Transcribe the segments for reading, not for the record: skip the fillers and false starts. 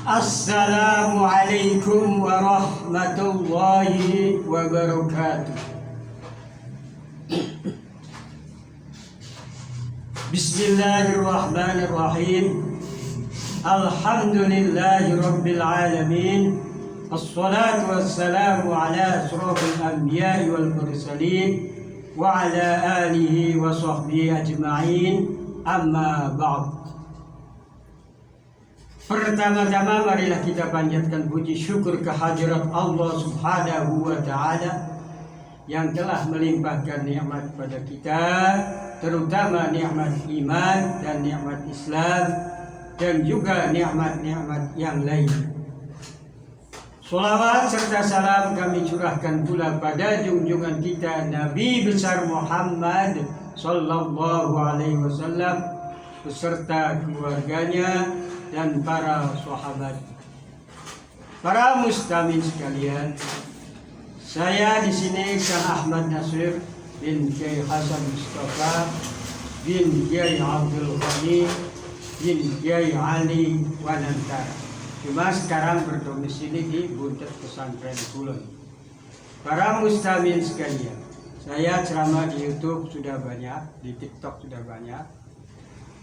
Assalamualaikum warahmatullahi wabarakatuh. Bismillahirrahmanirrahim. Alhamdulillahi rabbil alamin. Assalatu wassalamu ala asrofil anbiya'i wal mursalin wa ala alihi wa sahbihi ajma'in. Amma ba'd. Pertama-tama marilah kita panjatkan puji syukur kehadirat Allah Subhanahu wa Ta'ala yang telah melimpahkan nikmat pada kita, terutama nikmat iman dan nikmat Islam dan juga nikmat-nikmat yang lain. Sholawat serta salam kami curahkan pula pada junjungan kita Nabi besar Muhammad sallallahu alaihi wasallam beserta keluarganya dan para sahabat. Para muslimin sekalian, saya di sini Syekh Ahmad Nasir bin Kiai Hasan Mustafa bin Kiai Abdul Ghani bin Kiai Ali Wanantara. Cuma sekarang berdomisili di Buntut Pesantren Kulon. Para muslimin sekalian, saya ceramah di YouTube sudah banyak, di TikTok sudah banyak,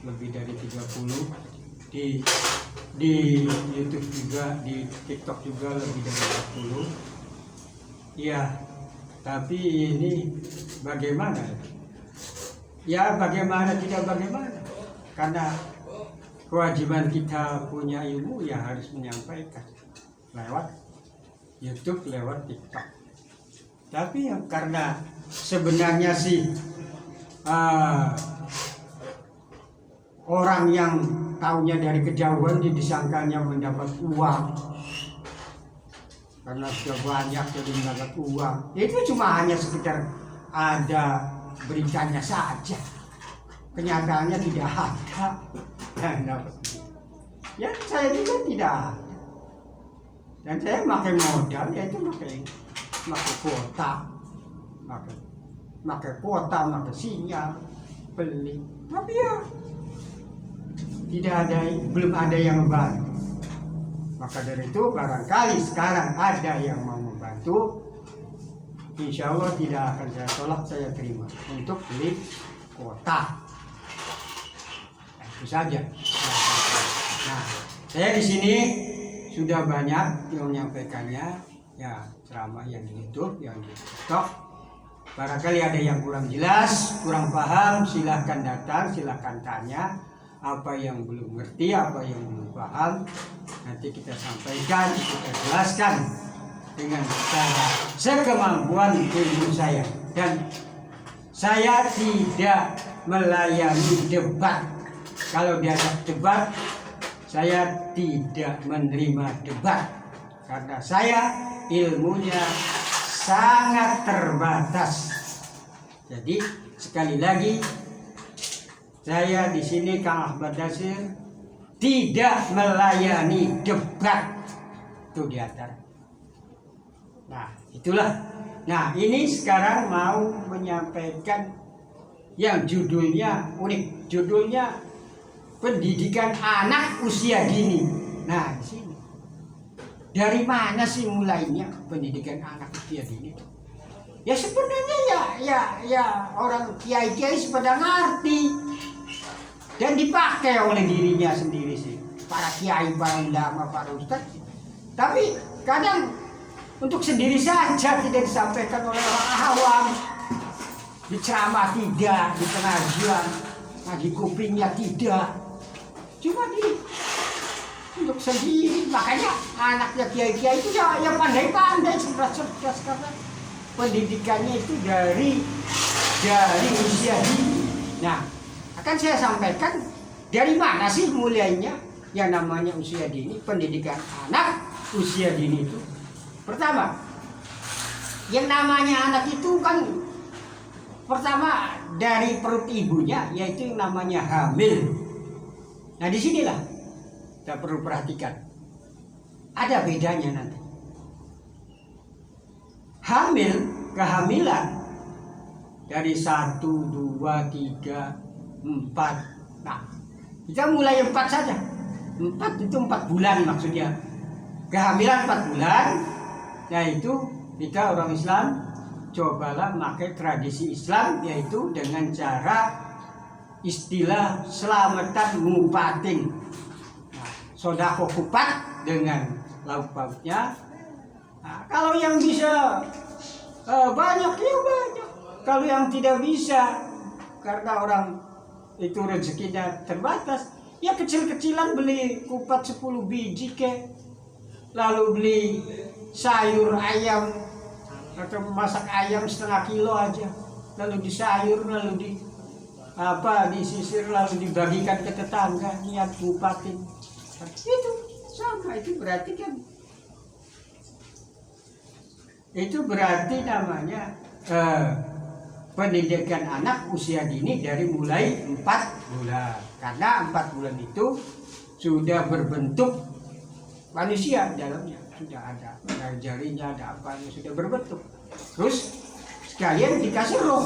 lebih dari 30. Di YouTube juga, di TikTok juga lebih dari 40. Ya, tapi ini bagaimana? Ya bagaimana tidak bagaimana? Karena kewajiban kita punya ilmu ya harus menyampaikan lewat YouTube, lewat TikTok. Tapi ya, karena sebenarnya sih orang yang taunya dari kejauhan disangkanya mendapat uang, karena sudah banyak jadi mendapat uang. Itu cuma hanya sekedar ada beritanya saja, kenyataannya tidak ada. Ya saya juga tidak ada, dan saya pakai modal, yaitu pakai kuota, pakai sinyal beli. Tapi ya tidak ada, belum ada yang membantu. Maka dari itu barangkali sekarang ada yang mau membantu, insya Allah tidak akan saya tolak, saya terima untuk beli kuota. Itu saja. Nah, saya di sini sudah banyak yang menyampaikannya, ya ceramah yang di YouTube, yang di TikTok. Barangkali ada yang kurang jelas, kurang paham, silahkan datang, silahkan tanya. Apa yang belum ngerti, apa yang belum paham, nanti kita sampaikan, kita jelaskan dengan cara sekemampuan ilmu saya. Dan saya tidak melayani debat. Kalau diajak debat, saya tidak menerima debat, karena saya ilmunya sangat terbatas. Jadi sekali lagi, saya di sini Kang Ahmad Nasir tidak melayani debat. Itu di antara. Nah, itulah. Nah, ini sekarang mau menyampaikan yang judulnya unik. Judulnya pendidikan anak usia dini. Nah, di sini. Dari mana sih mulainya pendidikan anak usia dini? Ya sebenarnya ya orang kiai-kiai pada ngerti dan dipakai oleh dirinya sendiri sih. Para kiai, para ulama, para ustadz. Tapi kadang untuk sendiri saja tidak disampaikan oleh orang awam. Di ceramah tidak, di pengajian, ngaji kupingnya tidak. Cuma untuk sendiri. Makanya anaknya kiai-kiai itu ya pandai-pandai, cerdas-cerdas, karena pendidikannya itu dari usia dini. Nah, akan saya sampaikan dari mana sih mulainya yang namanya usia dini, pendidikan anak usia dini itu. Pertama, yang namanya anak itu kan pertama dari perut ibunya, yaitu yang namanya hamil. Nah, disinilah kita perlu perhatikan. Ada bedanya nanti. Kehamilan dari 1, 2, 3, 4. Nah, kita mulai 4 saja. 4 itu 4 bulan maksudnya. Kehamilan 4 bulan, yaitu kita orang Islam cobalah pakai tradisi Islam, yaitu dengan cara istilah selamatan ngupatin. Nah, sodako kupat dengan lauk pauknya. Nah, kalau yang bisa banyak ya banyak. Kalau yang tidak bisa karena orang itu rezekinya terbatas, ya kecil-kecilan beli kupat 10 biji ke, lalu beli sayur ayam atau masak ayam setengah kilo aja, lalu disayur, lalu disisir, lalu dibagikan ke tetangga, niat kupatin. Itu sama, itu berarti kan itu berarti namanya pendidikan anak usia dini dari mulai 4 bulan. Karena 4 bulan itu sudah berbentuk manusia dalamnya, sudah ada jarinya, ada apanya, sudah berbentuk. Terus sekalian dikasih roh.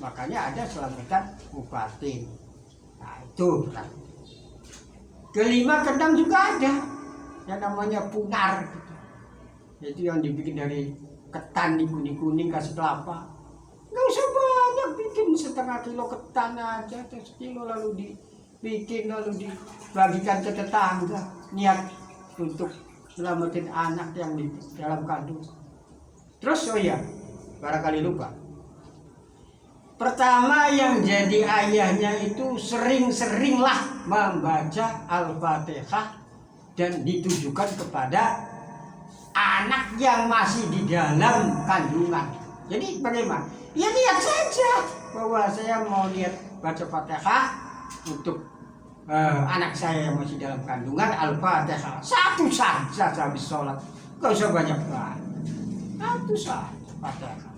Makanya ada selamatan ngupatin. Nah itu kan. Kelima kendang juga ada, yang namanya punar. Itu yang dibikin dari ketan, kuning-kuning, kasih kelapa. Nggak usah banyak, bikin setengah kilo ketan aja atau sekilo, lalu dibikin, lalu dibagikan ke tetangga, niat untuk selamatin anak yang di dalam kandung. Terus oh iya, barangkali lupa, pertama yang jadi ayahnya itu sering-seringlah membaca Al-Fatihah dan ditujukan kepada anak yang masih di dalam kandungan. Jadi bagaimana? Ya niat saja bahwa saya mau niat baca Fatihah untuk anak saya yang masih dalam kandungan, Al-Fatihah. Satu saja habis sholat, gak usah banyak-banyak. Satu saja Fatihah.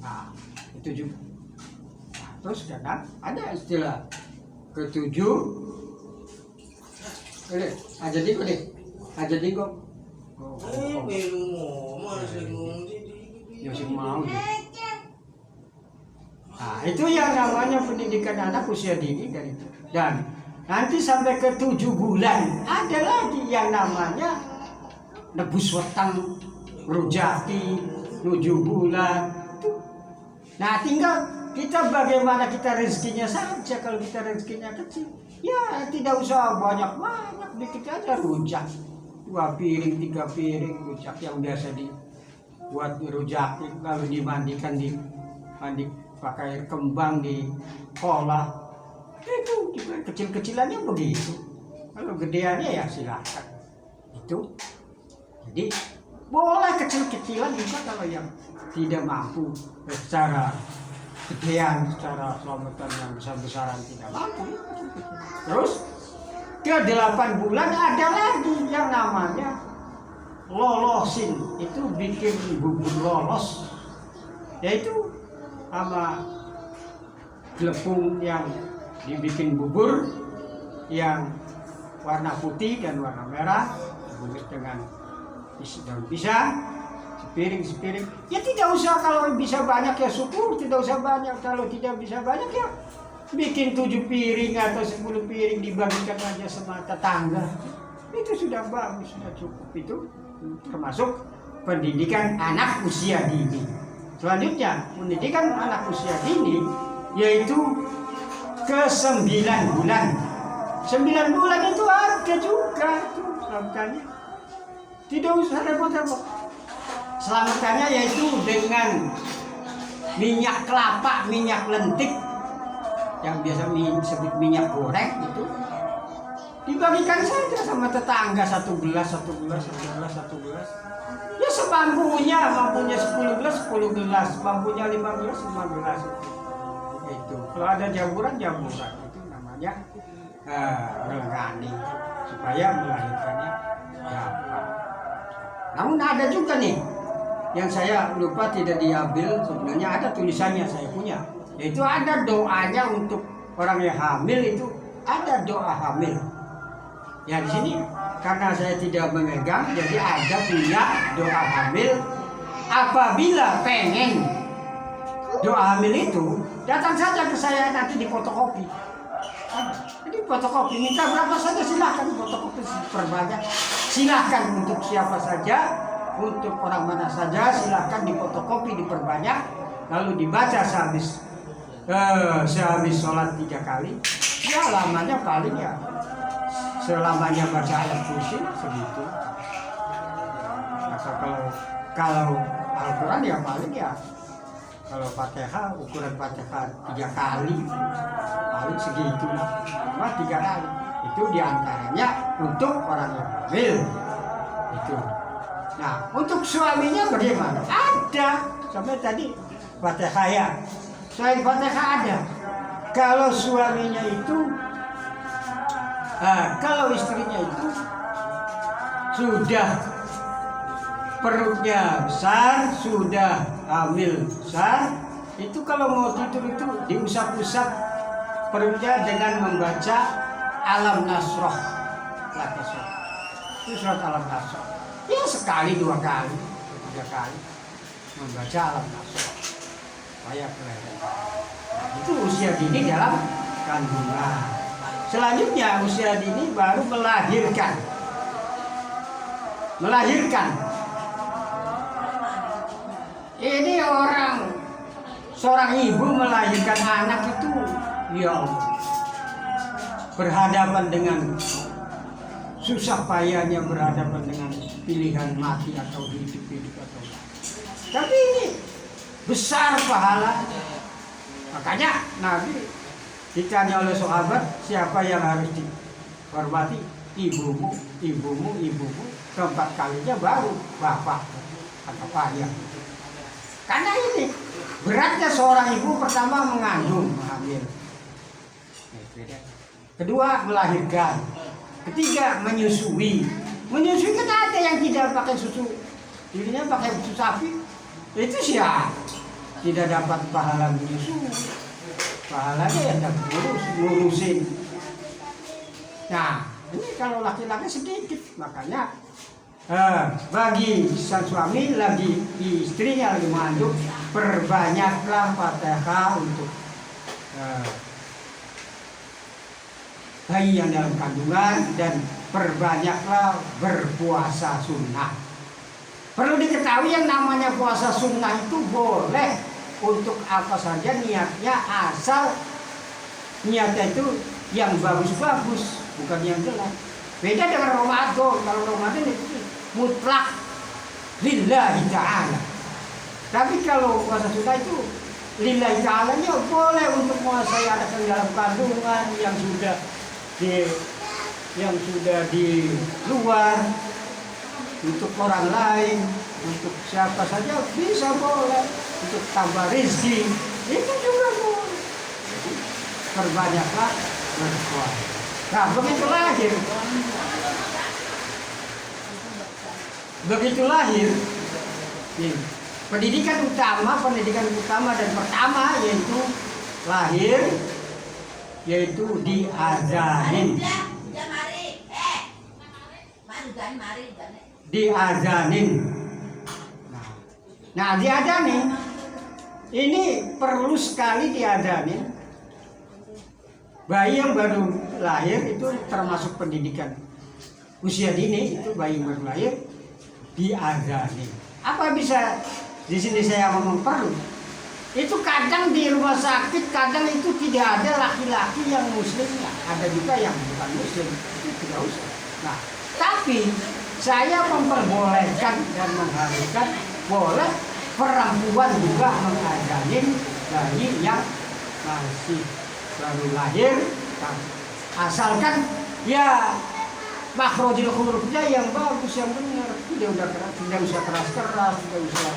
Nah, itu juga. Nah, terus kadang ada istilah ketujuh. Aja kok. Masih mau ya. Nah, itu yang namanya pendidikan anak usia dini dan itu. Dan nanti sampai ke 7 bulan ada lagi yang namanya nebus wetang, rujaki, 7 bulan. Nah, tinggal kita bagaimana kita rezekinya saja. Kalau kita rezekinya kecil, ya tidak usah banyak-banyak, dikit aja rujak. 2 piring, 3 piring rujak yang biasa dibuat rujak, lalu dimandikan pakai air kembang di kolam. Itu kecil-kecilannya begitu. Kalau gedeannya ya silakan. Itu. Jadi boleh kecil-kecilan juga kalau yang tidak mampu secara gedean, secara selamatan yang besar-besaran tidak mampu. Terus ke 8 bulan ada lagi yang namanya lolosin. Itu bikin bubur lolos, yaitu sama glepung yang dibikin bubur yang warna putih dan warna merah, dibungkus dengan daun pisang, sepiring. Ya tidak usah, kalau bisa banyak ya syukur, tidak usah banyak. Kalau tidak bisa banyak ya bikin 7 piring atau 10 piring, dibagikan aja sama tetangga. Itu sudah bagus, sudah cukup. Itu termasuk pendidikan anak usia dini. Selanjutnya, pendidikan anak usia dini yaitu ke 9 bulan. 9 bulan itu ada juga tuh selamatannya. Tidak usah repot-repot. Selamatannya yaitu dengan minyak kelapa, minyak lentik, yang biasa disebut minyak goreng itu, dibagikan saja sama tetangga, 1 gelas. Ya semampunya, mampunya 10 gelas, 10 gelas, mampunya 5 gelas, 5 gelas. Itu. Kalau ada jamuran itu namanya melengani supaya melahirkannya gampang. Namun ada juga nih yang saya lupa tidak diambil, sebenarnya ada tulisannya, saya punya. Yaitu ada doanya untuk orang yang hamil, itu ada doa hamil. Ya di sini karena saya tidak memegang, jadi ada punya doa hamil. Apabila pengen doa hamil itu, datang saja ke saya, nanti di fotokopi. Jadi fotokopi, minta berapa saja silahkan fotokopi perbanyak, silahkan untuk siapa saja, untuk orang mana saja silahkan difotokopi diperbanyak, lalu dibaca sehabis sholat 3 kali, ya lamanya paling ya selamanya baca ayat kursi segitu. Maka kalau Al-Quran ya paling ya kalau Fatihah ukuran Fatihah 3 kali paling segitu lah, cuma 3 kali itu diantaranya untuk orang yang hamil itu. Nah untuk suaminya bagaimana? Ada sampai tadi Fatihah ya, selain Fatihah ada. Kalau suaminya itu kalau istrinya itu sudah perutnya besar, sudah hamil besar, itu kalau mau tidur itu diusap-usap perutnya dengan membaca Alam Nasroh. Itu surat Alam Nasroh. Ya sekali, 2 kali, 3 kali membaca Alam Nasroh. Supaya kelihatan. Itu usia dini dalam kandungan. Selanjutnya usia dini baru melahirkan. Ini seorang ibu melahirkan anak itu, ya Allah, berhadapan dengan susah payahnya, berhadapan dengan pilihan mati atau hidup atau tapi ini besar pahala. Makanya Nabi ditanya oleh sahabat, siapa yang harus dihormati? Ibumu. 4 kalinya baru bapak atau ayah. Karena ini beratnya seorang ibu, pertama mengandung, hamil. Kedua melahirkan. Ketiga menyusui. Menyusui kan ada yang tidak pakai susu, dirinya pakai susu sapi. Itu siapa? Tidak dapat pahala menyusui. Pahalanya yang dapat ngurusin. Nah, ini kalau laki-laki sedikit, makanya bagi sang suami lagi istrinya lagi mengandung, perbanyaklah Fatihah untuk bayi yang dalam kandungan dan perbanyaklah berpuasa sunnah. Perlu diketahui yang namanya puasa sunnah itu boleh untuk apa saja niatnya, asal niatnya itu yang bagus-bagus, bukan yang jelek. Beda dengan Ramadan. Kalau Ramadan itu mutlak lillahi ta'ala. Tapi kalau puasa sunnah itu lillahi ta'alanya boleh untuk menguasai anak yang dalam kandungan, yang sudah di luar, untuk orang lain, untuk siapa saja bisa boleh, untuk tambah rezeki itu juga boleh. Jadi perbanyaklah berpuasa. Nah begitu lahir pendidikan utama dan pertama yaitu lahir, yaitu diazanin. Nah diazanin ini perlu sekali diazanin. Bayi yang baru lahir itu termasuk pendidikan usia dini, itu bayi yang baru lahir diazanin. Apa bisa di sini saya ngomong perlu? Itu kadang di rumah sakit, kadang itu tidak ada laki-laki yang muslimnya, ada juga yang bukan muslim, itu tidak usah. Nah, tapi saya memperbolehkan dan mengharuskan boleh perempuan juga mengazanin bayi yang masih baru lahir, asalkan ya makhrajul hurufnya yang bagus, yang benar, tidak usah keras-keras, tidak usah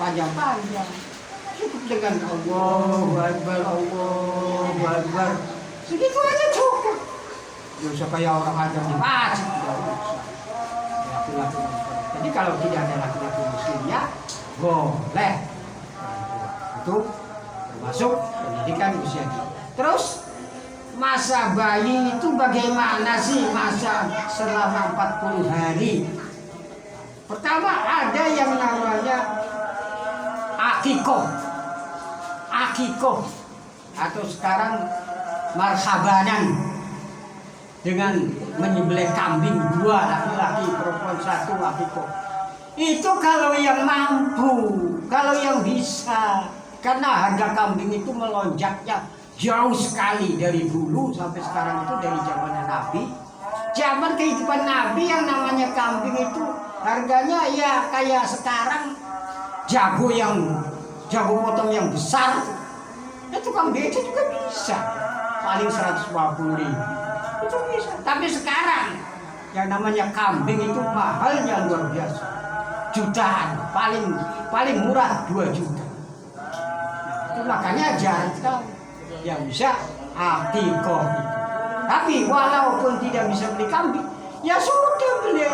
panjang-panjang, cukup dengan Allahu Akbar, Allahu Akbar, segitu aja cukup. Tidak usah kayak orang ajar di masjid, tidak usah. Laki-laki. Jadi kalau tidak ada laki-laki muslimnya, boleh. Itu termasuk pendidikan usia dini. Terus masa bayi itu bagaimana sih masa selama 40 hari? Pertama ada yang namanya akikoh atau sekarang marhabanan. dengan menyembelih kambing 2 laki-laki, perempuan 1 akikoh. Itu kalau yang mampu, kalau yang bisa. Karena harga kambing itu melonjaknya jauh sekali dari dulu sampai sekarang, itu dari zaman Nabi. Zaman kehidupan Nabi yang namanya kambing itu harganya ya kayak sekarang jago potong yang besar. Itu kambing itu juga bisa. Paling 150.000. Itu bisa. Tapi sekarang yang namanya kambing itu mahalnya luar biasa. Jutaan, paling murah 2 juta. Itu makanya jarang sekali yang bisa akikoh itu. Tapi walaupun tidak bisa beli kambing, ya sudah beli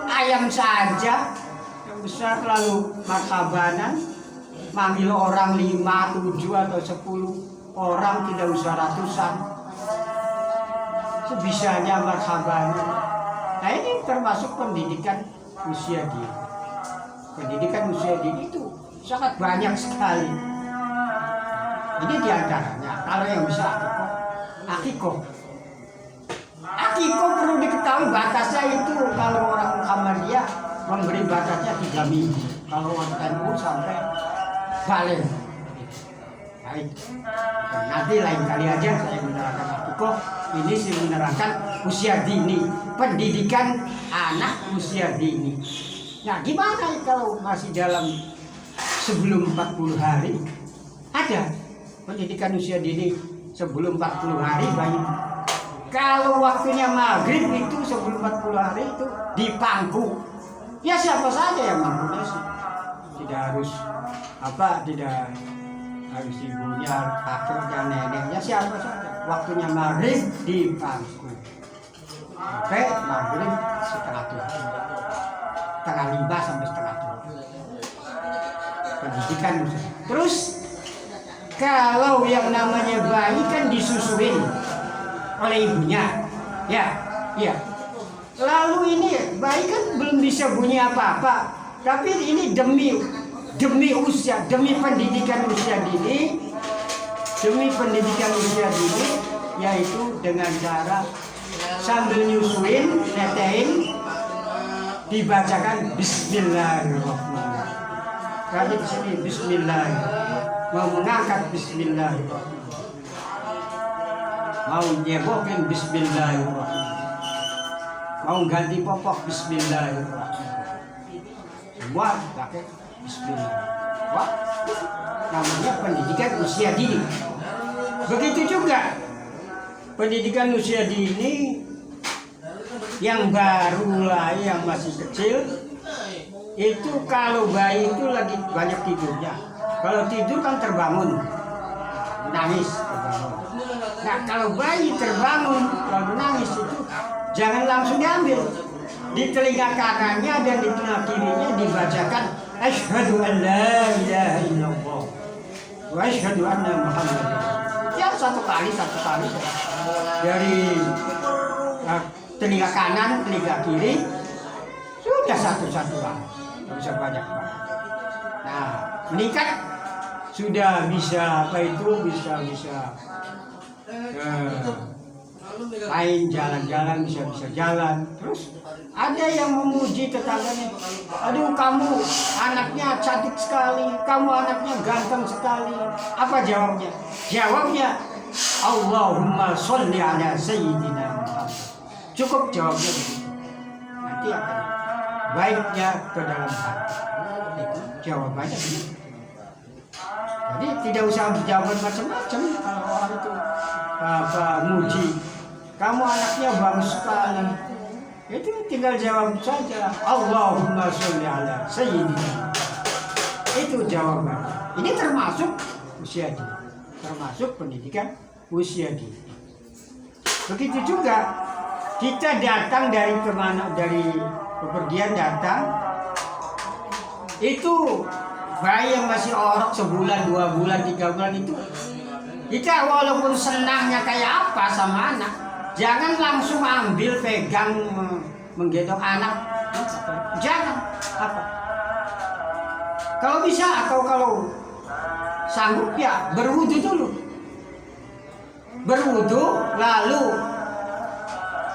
ayam saja. Yang besar lalu marhabanan, manggil orang 5, 7 atau 10 orang, tidak usah ratusan. Sebisanya marhabanan. Nah ini termasuk pendidikan usia dini. Pendidikan usia dini itu sangat banyak sekali. Ini diantaranya. Kalau yang bisa akikoh. Akikoh perlu diketahui batasnya itu. Kalau orang Muhammadiyah memberi batasnya 3 minggu. Kalau orang NU sampai balik. Baik. Nanti lain kali aja saya menerangkan akikoh. Ini saya menerangkan usia dini. Pendidikan anak usia dini. Nah gimana kalau masih dalam sebelum 40 hari? Ada pendidikan usia dini sebelum 40 hari bayi. Kalau waktunya maghrib itu sebelum 40 hari itu dipangku. Ya siapa saja yang mampunya sih. Tidak harus tidak harus ibunya, kakeknya, neneknya, siapa saja. Waktunya maghrib dipangku. Sampai maghrib setengah 5 sampai setengah 7. Pendidikan usia. Terus kalau yang namanya bayi kan disusuin oleh ibunya, ya. Lalu ini bayi kan belum bisa bunyi apa-apa, tapi ini demi usia, demi pendidikan usia dini, yaitu dengan cara sambil nyusuin, netein, dibacakan Bismillahirrahmanirrahim. Tadi di sini Bismillahirrahmanirrahim. Mau mengangkat Bismillahirrahmanirrahim, mau nyebokin Bismillahirrahmanirrahim, mau ganti popok Bismillahirrahmanirrahim, semua pakai Bismillahirrahmanirrahim. Wah, namanya pendidikan usia dini. Begitu juga pendidikan usia dini yang baru lahir, yang masih kecil itu, kalau bayi itu lagi banyak tidurnya. Kalau tidur kan terbangun, nangis, terbangun. Nah kalau bayi terbangun lalu nangis itu jangan langsung diambil. Di telinga kanannya dan di telinga kirinya dibacakan Asyhadu an la ilaha illallah wa asyhadu anna Muhammadan. Ya satu kali dari telinga kanan, telinga kiri, sudah satu-satu lah, nggak usah banyak. Nah meningkat sudah bisa bisa main, jalan-jalan, bisa jalan. Terus ada yang memuji tetangganya, aduh kamu anaknya cantik sekali, kamu anaknya ganteng sekali. Apa jawabnya? Jawabnya Allahumma sholli ala sayyidina Muhammad. Cukup jawabnya begitu. Nanti akan baiknya ke dalam hati. Itu jawabannya begitu. Jadi tidak usah jawaban macam-macam. Kalau orang itu muji, kamu anaknya bagus sekali, itu tinggal jawab saja Allahumma sholli ala sayyidina. Itu jawaban. Ini termasuk usia dini, termasuk pendidikan usia dini. Begitu juga kita datang dari kemana, dari bepergian datang, itu bayi yang masih orok sebulan, 2 bulan, 3 bulan itu, kita walaupun senangnya kayak apa sama anak, jangan langsung ambil, pegang, menggendong anak. Jangan. Kalau bisa atau kalau sanggup ya berwudu dulu. Berwudu lalu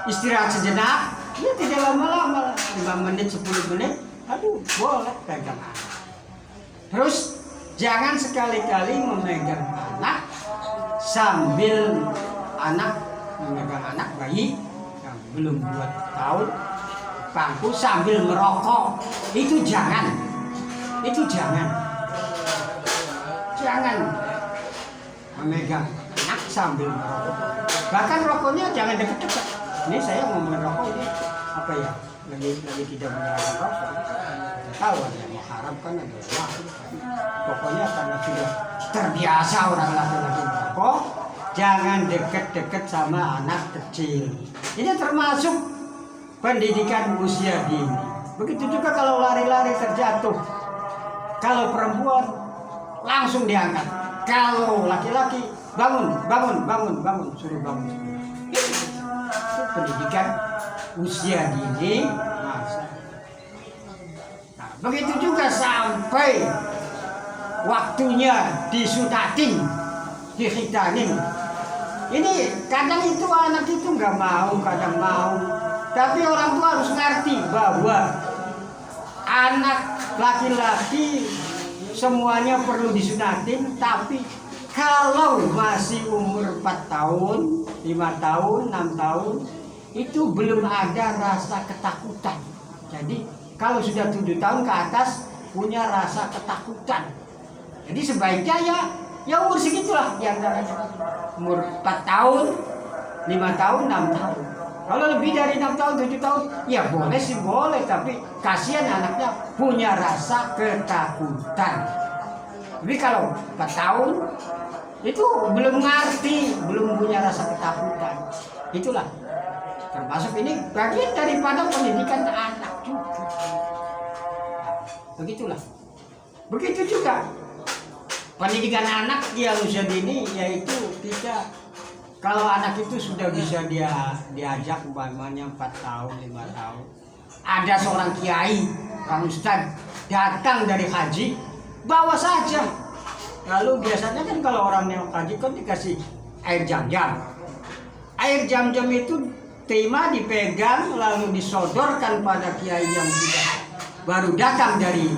istirahat sejenak, ya tidak lama-lama, 5 menit, 10 menit, aduh boleh pegang anak. Terus jangan sekali-kali memegang anak sambil memegang anak bayi yang belum 2 tahun bangku sambil merokok. Itu jangan memegang anak sambil merokok. Bahkan rokoknya jangan dekat-dekat. Ini saya mau merokok ini apa ya? Lagi tidak menyalakan rokok. Tahu ada yang mengharapkan ada yang lain. Pokoknya karena sudah terbiasa orang laki-laki merokok, jangan dekat-dekat sama anak kecil. Ini termasuk pendidikan usia dini. Begitu juga kalau lari-lari terjatuh. Kalau perempuan langsung diangkat. Kalau laki-laki bangun, suruh bangun. Itu pendidikan usia dini. Nah, begitu juga sampai waktunya disunatin, dihitanin. Ini kadang itu anak itu nggak mau, kadang mau. Tapi orang tua harus ngerti bahwa anak laki-laki semuanya perlu disunatin. Tapi kalau masih umur 4 tahun, 5 tahun, 6 tahun, itu belum ada rasa ketakutan. Jadi kalau sudah 7 tahun ke atas punya rasa ketakutan. Jadi sebaiknya ya umur segitulah, yang umur 4 tahun, 5 tahun, 6 tahun. Kalau lebih dari 6 tahun, 7 tahun, ya boleh sih boleh, tapi kasihan anaknya punya rasa ketakutan. Tapi kalau 4 tahun itu belum ngerti, belum punya rasa ketakutan. Itulah termasuk ini bagian daripada pendidikan anak juga. Begitulah. Begitu juga pendidikan anak yang usia dini, yaitu kita kalau anak itu sudah bisa diajak umpamanya 4 tahun, 5 tahun. Ada seorang kiai, Kang Ustadz datang dari haji, bawa saja. Lalu biasanya kan kalau orang yang haji kan dikasih air jam-jam. Air jam-jam itu terima, dipegang, lalu disodorkan pada kiai yang sudah baru datang dari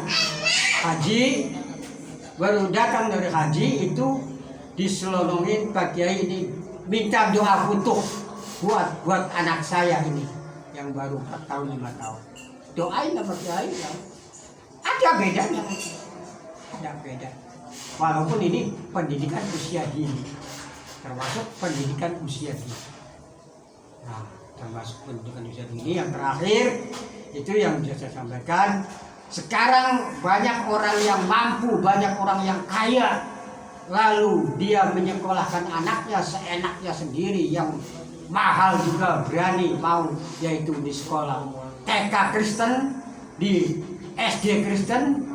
haji, itu diselonongin Pak Kiai ini, minta doa futuh buat anak saya ini yang baru 4 tahun 5 tahun. Doain sama Kiai ya. Ada bedanya. Ada beda. Walaupun ini pendidikan usia dini. Termasuk pendidikan usia dini. Nah, termasuk pendidikan usia dini yang terakhir itu yang bisa saya sampaikan. Sekarang banyak orang yang mampu, banyak orang yang kaya, lalu dia menyekolahkan anaknya seenaknya sendiri, yang mahal juga berani mau, yaitu di sekolah TK Kristen, di SD Kristen.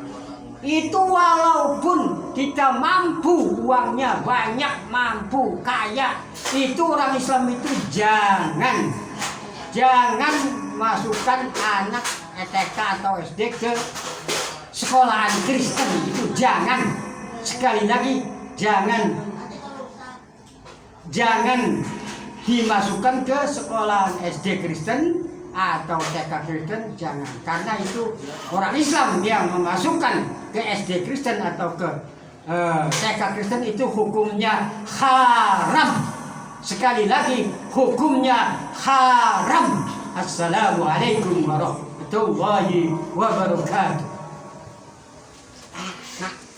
Itu walaupun kita mampu, uangnya banyak, mampu, kaya, itu orang Islam itu jangan masukkan anak TK atau SD ke sekolahan Kristen. Itu jangan. Sekali lagi, jangan dimasukkan ke sekolahan SD Kristen atau TK Kristen, jangan. Karena itu orang Islam yang memasukkan ke SD Kristen atau ke TK Kristen itu hukumnya haram. Sekali lagi, hukumnya haram. Assalamualaikum warahmatullahi wabarakatuh.